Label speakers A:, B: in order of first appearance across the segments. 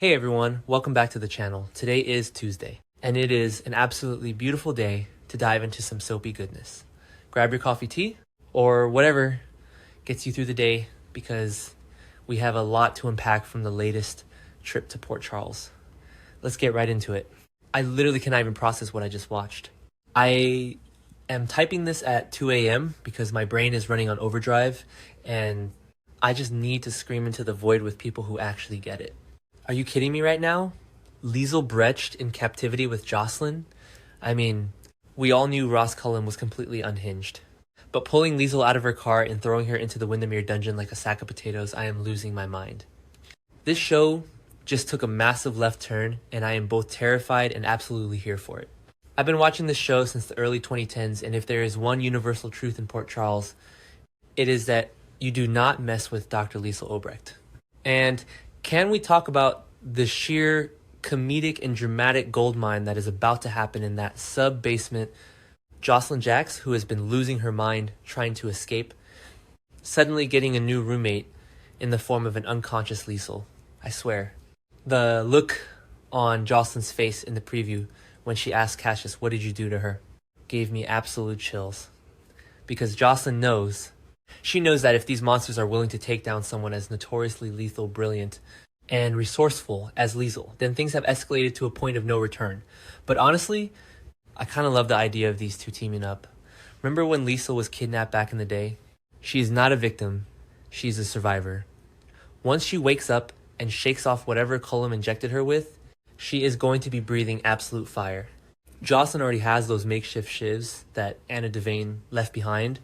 A: Hey everyone, welcome back to the channel. Today is Tuesday, and it is an absolutely beautiful day to dive into some soapy goodness. Grab your coffee tea, or whatever gets you through the day, because we have a lot to unpack from the latest trip to Port Charles. Let's get right into it. I literally cannot even process what I just watched. I am typing this at 2 a.m. because my brain is running on overdrive, and I just need to scream into the void with people who actually get it. Are you kidding me right now? Liesl Brecht in captivity with Jocelyn? I mean, we all knew Ross Cullum was completely unhinged. But pulling Liesl out of her car and throwing her into the Wyndemere dungeon like a sack of potatoes, I am losing my mind. This show just took a massive left turn, and I am both terrified and absolutely here for it. I've been watching this show since the early 2010s, and if there is one universal truth in Port Charles, it is that you do not mess with Dr. Liesl Obrecht. And can we talk about the sheer comedic and dramatic goldmine that is about to happen in that sub-basement? Jocelyn Jacks, who has been losing her mind trying to escape, suddenly getting a new roommate in the form of an unconscious Liesl. I swear. The look on Jocelyn's face in the preview when she asked Cassius, "What did you do to her?" gave me absolute chills. Because Jocelyn knows. She knows that if these monsters are willing to take down someone as notoriously lethal, brilliant, and resourceful as Liesl, then things have escalated to a point of no return. But honestly, I kind of love the idea of these two teaming up. Remember when Liesl was kidnapped back in the day? She is not a victim, she's a survivor. Once she wakes up and shakes off whatever Cullum injected her with, she is going to be breathing absolute fire. Jocelyn already has those makeshift shivs that Anna Devane left behind,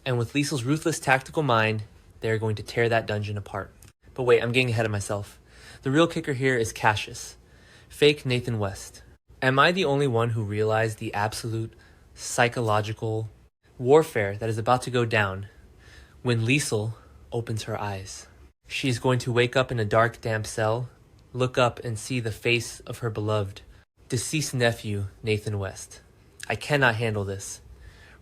A: and with Liesl's ruthless tactical mind, they are going to tear that dungeon apart. But wait, I'm getting ahead of myself. The real kicker here is Cassius, fake Nathan West. Am I the only one who realized the absolute psychological warfare that is about to go down when Liesl opens her eyes? She is going to wake up in a dark, damp cell, look up and see the face of her beloved, deceased nephew, Nathan West. I cannot handle this.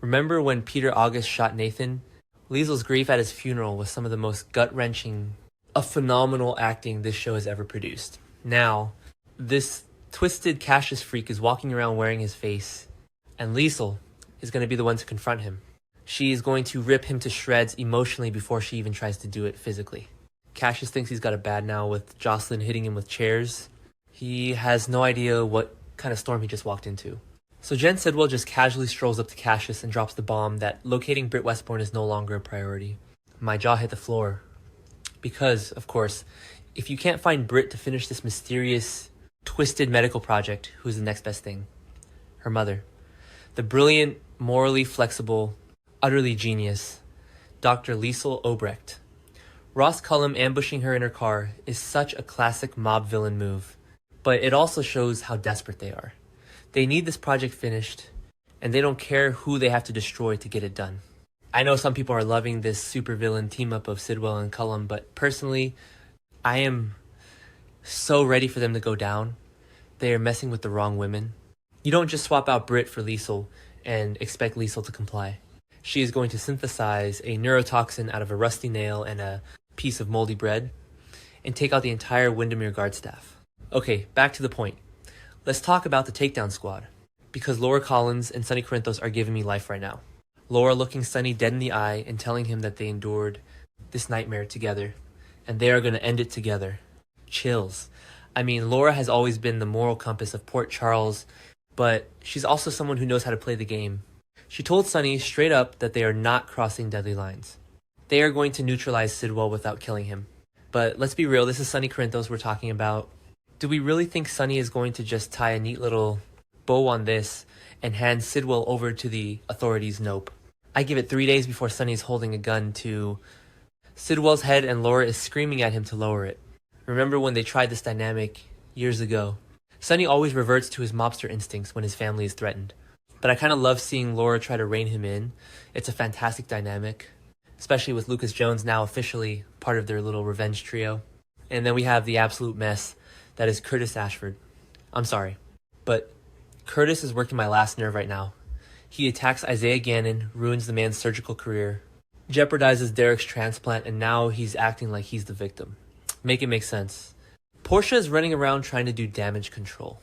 A: Remember when Peter August shot Nathan? Liesl's grief at his funeral was some of the most gut-wrenching, phenomenal acting this show has ever produced. Now, this twisted Cassius freak is walking around wearing his face, and Liesl is going to be the one to confront him. She is going to rip him to shreds emotionally before she even tries to do it physically. Cassius thinks he's got it bad now with Jocelyn hitting him with chairs. He has no idea what kind of storm he just walked into. So Jen Sidwell just casually strolls up to Cassius and drops the bomb that locating Britt Westbourne is no longer a priority. My jaw hit the floor. Because, of course, if you can't find Britt to finish this mysterious, twisted medical project, who's the next best thing? Her mother. The brilliant, morally flexible, utterly genius, Dr. Liesl Obrecht. Ross Cullum ambushing her in her car is such a classic mob villain move, but it also shows how desperate they are. They need this project finished, and they don't care who they have to destroy to get it done. I know some people are loving this supervillain team-up of Sidwell and Cullum, but personally, I am so ready for them to go down. They are messing with the wrong women. You don't just swap out Britt for Liesl and expect Liesl to comply. She is going to synthesize a neurotoxin out of a rusty nail and a piece of moldy bread and take out the entire Wyndemere guard staff. Okay, back to the point. Let's talk about the takedown squad, because Laura Collins and Sonny Corinthos are giving me life right now. Laura looking Sonny dead in the eye and telling him that they endured this nightmare together, and they are going to end it together. Chills. I mean, Laura has always been the moral compass of Port Charles, but she's also someone who knows how to play the game. She told Sonny straight up that they are not crossing deadly lines. They are going to neutralize Sidwell without killing him. But let's be real, this is Sonny Corinthos we're talking about. Do we really think Sonny is going to just tie a neat little bow on this and hand Sidwell over to the authorities? Nope. I give it 3 days before Sonny is holding a gun to Sidwell's head and Laura is screaming at him to lower it. Remember when they tried this dynamic years ago? Sonny always reverts to his mobster instincts when his family is threatened. But I kind of love seeing Laura try to rein him in. It's a fantastic dynamic, especially with Lucas Jones now officially part of their little revenge trio. And then we have the absolute mess that is Curtis Ashford. I'm sorry, but Curtis is working my last nerve right now. He attacks Isaiah Gannon, ruins the man's surgical career, jeopardizes Derek's transplant, and now he's acting like he's the victim. Make it make sense. Portia is running around trying to do damage control,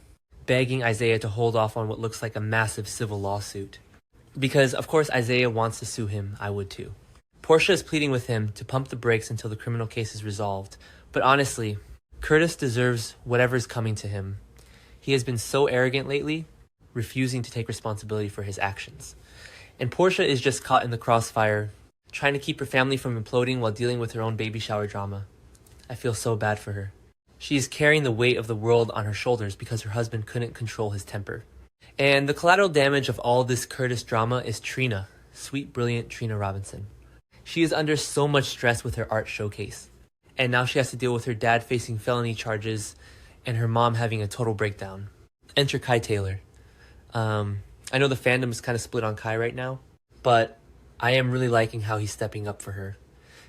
A: begging Isaiah to hold off on what looks like a massive civil lawsuit. Because, of course, Isaiah wants to sue him, I would too. Portia is pleading with him to pump the brakes until the criminal case is resolved, but honestly, Curtis deserves whatever's coming to him. He has been so arrogant lately, refusing to take responsibility for his actions. And Portia is just caught in the crossfire, trying to keep her family from imploding while dealing with her own baby shower drama. I feel so bad for her. She is carrying the weight of the world on her shoulders because her husband couldn't control his temper. And the collateral damage of all this Curtis drama is Trina, sweet, brilliant Trina Robinson. She is under so much stress with her art showcase. And now she has to deal with her dad facing felony charges and her mom having a total breakdown. Enter Kai Taylor. I know the fandom is kind of split on Kai right now, but I am really liking how he's stepping up for her.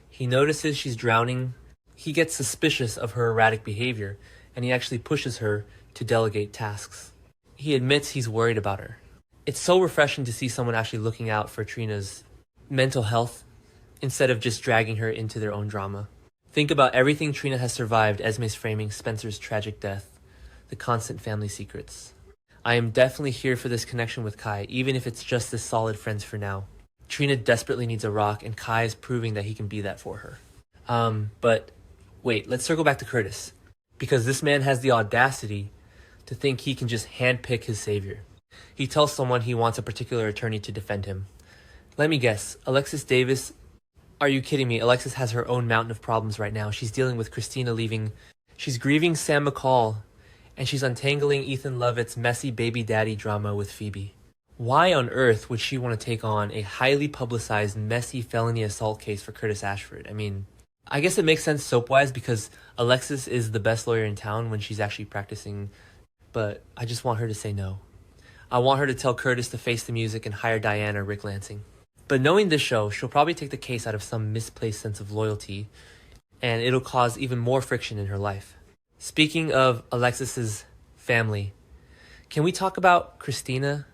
A: He notices she's drowning. He gets suspicious of her erratic behavior, and he actually pushes her to delegate tasks. He admits he's worried about her. It's so refreshing to see someone actually looking out for Trina's mental health instead of just dragging her into their own drama. Think about everything Trina has survived Esme's framing Spencer's tragic death, the constant family secrets. I am definitely here for this connection with Kai, even if it's just as solid friends for now. Trina desperately needs a rock, and Kai is proving that he can be that for her. But wait, let's circle back to Curtis, because this man has the audacity to think he can just handpick his savior. He tells someone he wants a particular attorney to defend him. Let me guess, Alexis Davis. Are you kidding me? Alexis has her own mountain of problems right now. She's dealing with Kristina leaving. She's grieving Sam McCall. And she's untangling Ethan Lovett's messy baby daddy drama with Phoebe. Why on earth would she want to take on a highly publicized, messy felony assault case for Curtis Ashford? I mean, I guess it makes sense soap-wise because Alexis is the best lawyer in town when she's actually practicing, but I just want her to say no. I want her to tell Curtis to face the music and hire Diane or Rick Lansing. But knowing this show, she'll probably take the case out of some misplaced sense of loyalty, and it'll cause even more friction in her life. Speaking of Alexis's family, can we talk about Kristina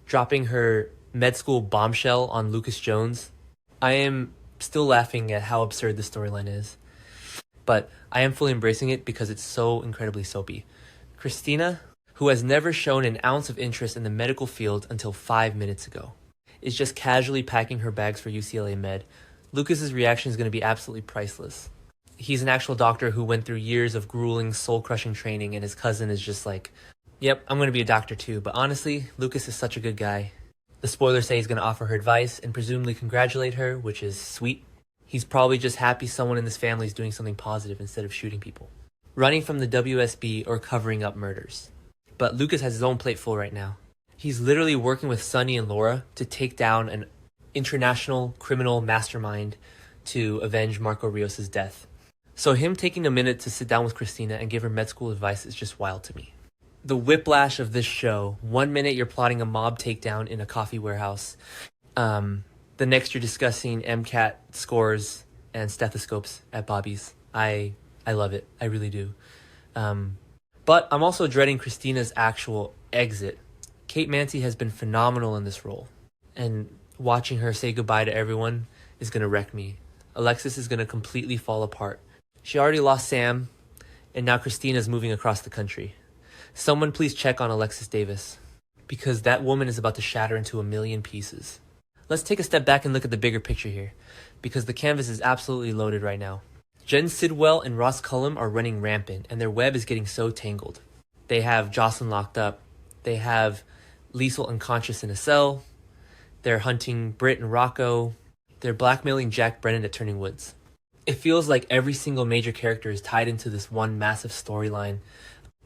A: dropping her med school bombshell on Lucas Jones? I am still laughing at how absurd the storyline is, but I am fully embracing it because it's so incredibly soapy. Kristina, who has never shown an ounce of interest in the medical field until 5 minutes ago, is just casually packing her bags for UCLA Med. Lucas's reaction is going to be absolutely priceless. He's an actual doctor who went through years of grueling, soul-crushing training, and his cousin is just like, yep, I'm going to be a doctor too. But honestly, Lucas is such a good guy. The spoilers say he's going to offer her advice and presumably congratulate her, which is sweet. He's probably just happy someone in this family is doing something positive instead of shooting people, running from the WSB or covering up murders. But Lucas has his own plate full right now. He's literally working with Sonny and Laura to take down an international criminal mastermind to avenge Marco Rios' death. So him taking a minute to sit down with Kristina and give her med school advice is just wild to me. The whiplash of this show. 1 minute you're plotting a mob takedown in a coffee warehouse. The next you're discussing MCAT scores and stethoscopes at Bobby's. I love it. I really do. But I'm also dreading Kristina's actual exit. Kate Mansi has been phenomenal in this role. And watching her say goodbye to everyone is going to wreck me. Alexis is going to completely fall apart. She already lost Sam, and now Kristina's moving across the country. Someone please check on Alexis Davis, because that woman is about to shatter into a million pieces. Let's take a step back and look at the bigger picture here, because the canvas is absolutely loaded right now. Jen Sidwell and Ross Cullum are running rampant, and their web is getting so tangled. They have Jocelyn locked up. They have Liesel unconscious in a cell. They're hunting Britt and Rocco. They're blackmailing Jack Brennan at Turning Woods. It feels like every single major character is tied into this one massive storyline,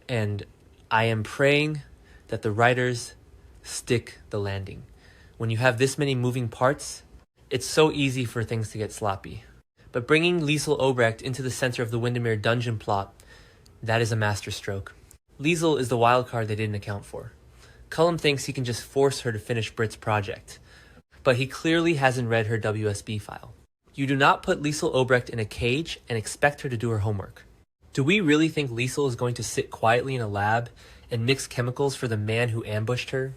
A: and I am praying that the writers stick the landing. When you have this many moving parts, it's so easy for things to get sloppy. But bringing Liesel Obrecht into the center of the Wyndemere dungeon plot, that is a masterstroke. Liesel is the wild card they didn't account for. Cullum thinks he can just force her to finish Britt's project, but he clearly hasn't read her WSB file. You do not put Liesel Obrecht in a cage and expect her to do her homework. Do we really think Liesel is going to sit quietly in a lab and mix chemicals for the man who ambushed her?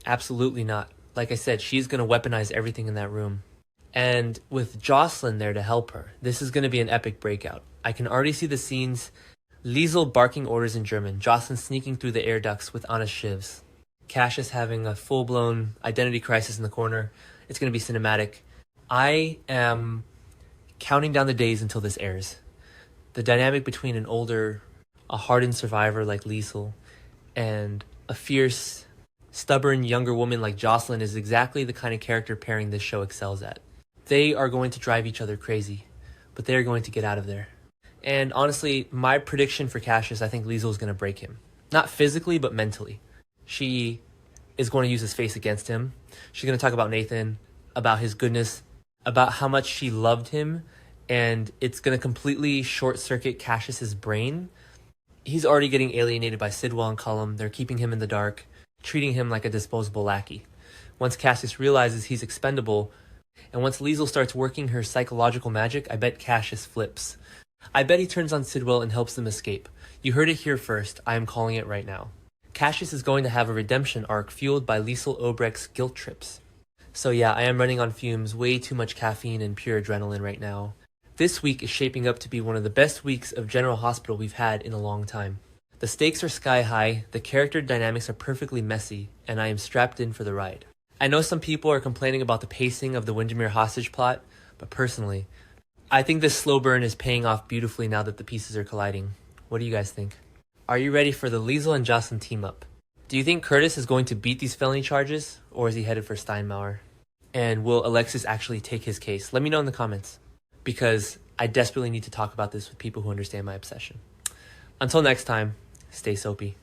A: Absolutely not. Like I said, she's going to weaponize everything in that room. And with Jocelyn there to help her, this is going to be an epic breakout. I can already see the scenes Liesl barking orders in German, Jocelyn sneaking through the air ducts with Anna's shivs, Cassius having a full-blown identity crisis in the corner. It's going to be cinematic. I am counting down the days until this airs. The dynamic between a hardened survivor like Liesl and a fierce, stubborn younger woman like Jocelyn is exactly the kind of character pairing this show excels at. They are going to drive each other crazy, but they are going to get out of there. And honestly, my prediction for Cassius, I think Liesl is going to break him. Not physically, but mentally. She is going to use his face against him. She's going to talk about Nathan, about his goodness, about how much she loved him, and it's going to completely short-circuit Cassius's brain. He's already getting alienated by Sidwell and Cullum. They're keeping him in the dark, treating him like a disposable lackey. Once Cassius realizes he's expendable, and once Liesl starts working her psychological magic, I bet Cassius flips. I bet he turns on Sidwell and helps them escape. You heard it here first. I am calling it right now. Cassius is going to have a redemption arc fueled by Liesl Obrecht's guilt trips. So yeah, I am running on fumes, way too much caffeine and pure adrenaline right now. This week is shaping up to be one of the best weeks of General Hospital we've had in a long time. The stakes are sky high, the character dynamics are perfectly messy, and I am strapped in for the ride. I know some people are complaining about the pacing of the Wyndemere hostage plot, but personally, I think this slow burn is paying off beautifully now that the pieces are colliding. What do you guys think? Are you ready for the Liesl and Jocelyn team up? Do you think Curtis is going to beat these felony charges, or is he headed for Steinmauer? And will Alexis actually take his case? Let me know in the comments, because I desperately need to talk about this with people who understand my obsession. Until next time, stay soapy.